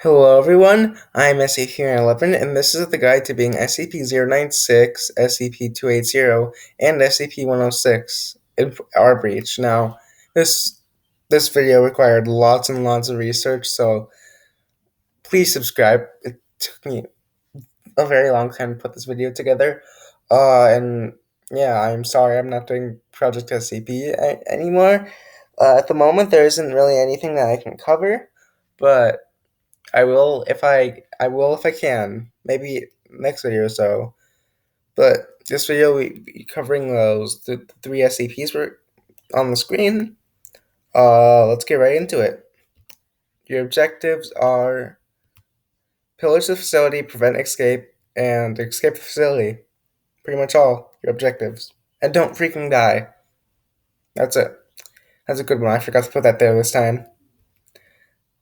Hello everyone, I'm SCP-Man11 and this is the guide to being SCP-096, SCP-280, and SCP-106 in Rbreach. Now, this video required lots and lots of research, so please subscribe. It took me a very long time to put this video together. And yeah, I'm sorry I'm not doing Project SCP anymore. At the moment, there isn't really anything that I can cover, but I will if I can. Maybe next video or so. But this video we be covering the three SCPs were on the screen. Let's get right into it. Your objectives are pillage the facility, prevent escape, and escape the facility. Pretty much all your objectives. And don't freaking die. That's it. That's a good one. I forgot to put that there this time.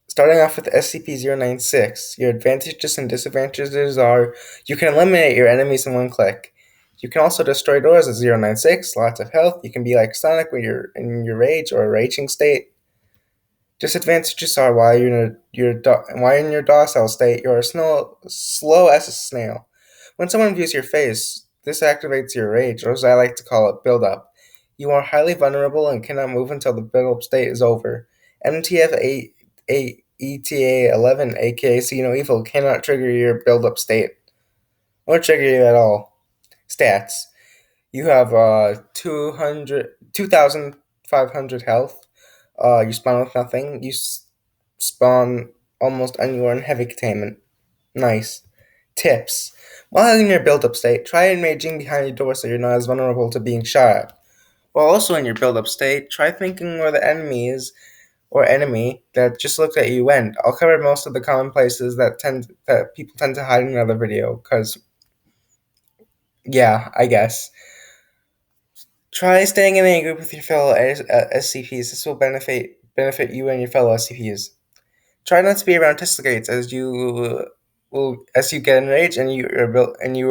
Starting off with SCP-096, your advantages and disadvantages are you can eliminate your enemies in one click. You can also destroy doors at 096, lots of health. You can be like Sonic when you're in your rage or a raging state. Disadvantages are while you're in your docile state, you're slow as a snail. When someone views your face, this activates your rage, or as I like to call it, build up. You are highly vulnerable and cannot move until the build up state is over. ETA11, aka See No Evil, cannot trigger your build up state, or trigger you at all. Stats. You have 2,500 health. You spawn with nothing. You spawn almost anywhere in heavy containment. Nice. Tips. While in your build-up state, try raging behind your door so you're not as vulnerable to being shot at. While also in your build-up state, try thinking where the enemy is or enemy that just looked at you went. I'll cover most of the common places that people tend to hide in another video, because, yeah, I guess. Try staying in a group with your fellow SCPs. This will benefit you and your fellow SCPs. Try not to be around gates as you get enraged and you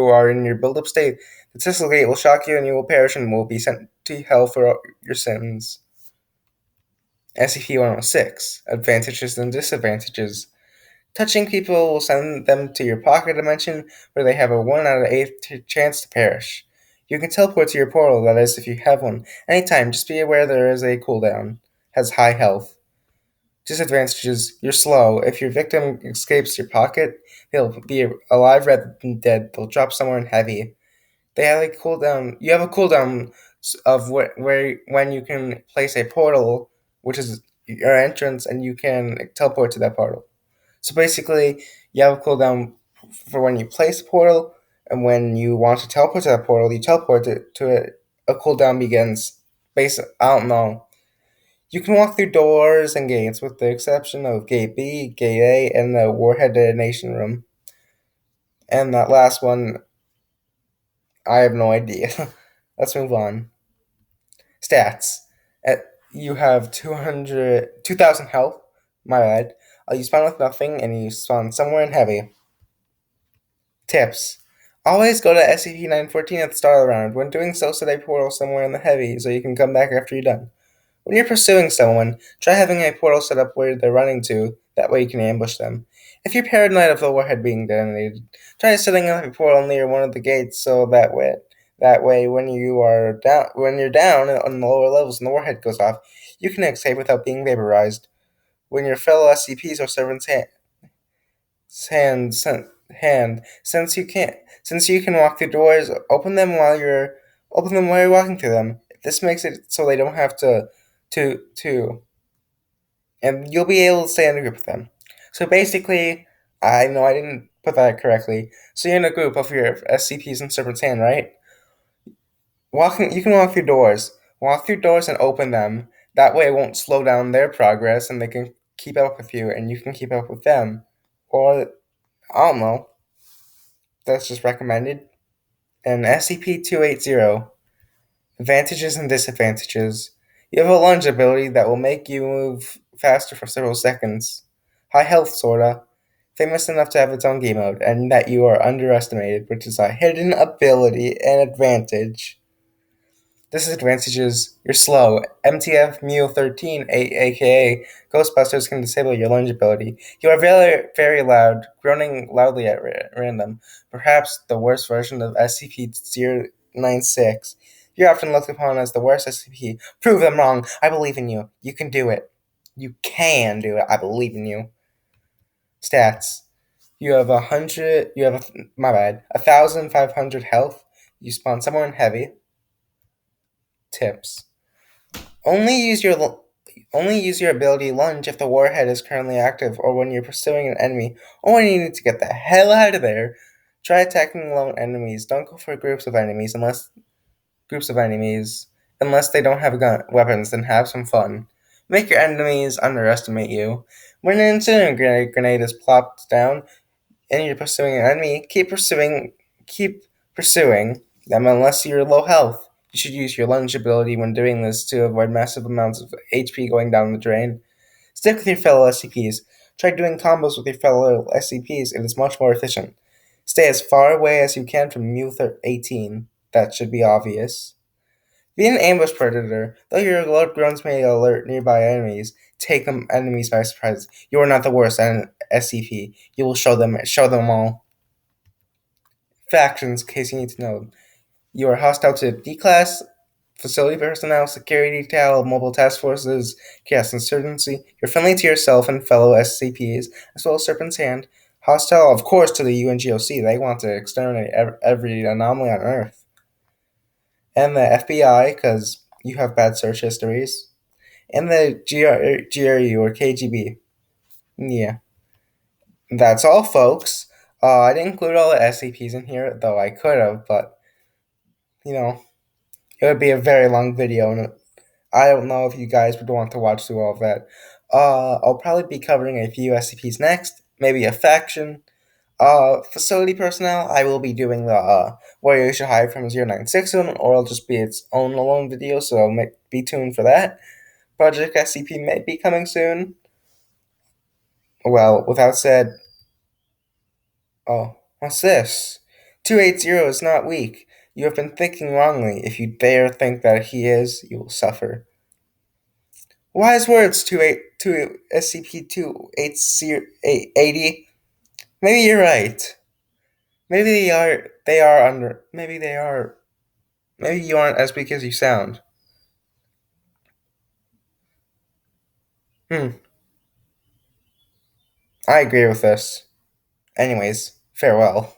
are in your build-up state. The gate will shock you and you will perish and will be sent to hell for your sins. SCP-106 Advantages and Disadvantages. Touching people will send them to your pocket dimension, where they have a 1 out of 8 chance to perish. You can teleport to your portal, that is, if you have one, anytime. Just be aware there is a cooldown. Has high health. Disadvantages: you're slow. If your victim escapes your pocket, they'll be alive rather than dead. They'll drop somewhere in heavy. They have a cooldown. You have a cooldown of when you can place a portal, which is your entrance, and you can teleport to that portal. So basically, you have a cooldown for when you place a portal, and when you want to teleport to that portal, you teleport to it. A cooldown begins. I don't know. You can walk through doors and gates, with the exception of Gate B, Gate A, and the Warhead Detonation Room. And that last one, I have no idea. Let's move on. Stats. You have 2,000 health. My bad. You spawn with nothing, and you spawn somewhere in heavy. Tips. Always go to SCP-914 at the start of the round. When doing so, set a portal somewhere in the heavy so you can come back after you're done. When you're pursuing someone, try having a portal set up where they're running to. That way you can ambush them. If you're paranoid of the warhead being detonated, try setting up a portal near one of the gates so that way when you're down on the lower levels and the warhead goes off, you can escape without being vaporized. When your fellow SCPs or servants since you can walk through doors, open them while you're walking through them. This makes it so they don't have to, and you'll be able to stay in a group with them. So basically, I know I didn't put that correctly. So you're in a group of your SCPs and servants hand, right? You can walk through doors. Walk through doors and open them. That way it won't slow down their progress, and they can keep up with you, and you can keep up with them. Or, I don't know. That's just recommended. And SCP-280. Advantages and disadvantages. You have a lunge ability that will make you move faster for several seconds. High health, sorta. Famous enough to have its own game mode, and that you are underestimated, which is a hidden ability and advantage. Disadvantages: you're slow. MTF-13, aka Ghostbusters, can disable your lunge ability. You are very, very loud, groaning loudly at random. Perhaps the worst version of SCP-096. You're often looked upon as the worst SCP. Prove them wrong. I believe in you. You can do it. You can do it. I believe in you. Stats: you have 100. You have 1,500 health. You spawn somewhere in heavy. Tips: only use your ability lunge if the warhead is currently active, or when you're pursuing an enemy, or when you need to get the hell out of there. Try attacking lone enemies. Don't go for groups of enemies unless they don't have weapons. Then have some fun. Make your enemies underestimate you. When an incendiary grenade is plopped down and you're pursuing an enemy, keep pursuing them unless you're low health. You should use your lunge ability when doing this to avoid massive amounts of HP going down the drain. Stick with your fellow SCPs. Try doing combos with your fellow SCPs. It is much more efficient. Stay as far away as you can from Mu-18. That should be obvious. Be an ambush predator. Though your alert drones may alert nearby enemies, take them enemies by surprise. You are not the worst SCP. You will show them all. Factions, in case you need to know. You are hostile to D-Class, facility personnel, security detail, mobile task forces, chaos insurgency. You're friendly to yourself and fellow SCPs, as well as Serpent's Hand. Hostile, of course, to the UNGOC. They want to exterminate every anomaly on Earth. And the FBI, because you have bad search histories. And the GRU, or KGB. Yeah. That's all, folks. I didn't include all the SCPs in here, though I could have, but, it would be a very long video, and I don't know if you guys would want to watch through all of that. I'll probably be covering a few SCPs next, maybe a faction. Facility personnel, I will be doing the Where You Should Hide from 096 one, or it'll just be its own alone video, so be tuned for that. Project SCP may be coming soon. Well, without said, oh, what's this? 280 is not weak. You have been thinking wrongly. If you dare think that he is, you will suffer. Wise words to SCP-280. Maybe you're right. Maybe they are under, maybe you aren't as weak as you sound. I agree with this. Anyways, farewell.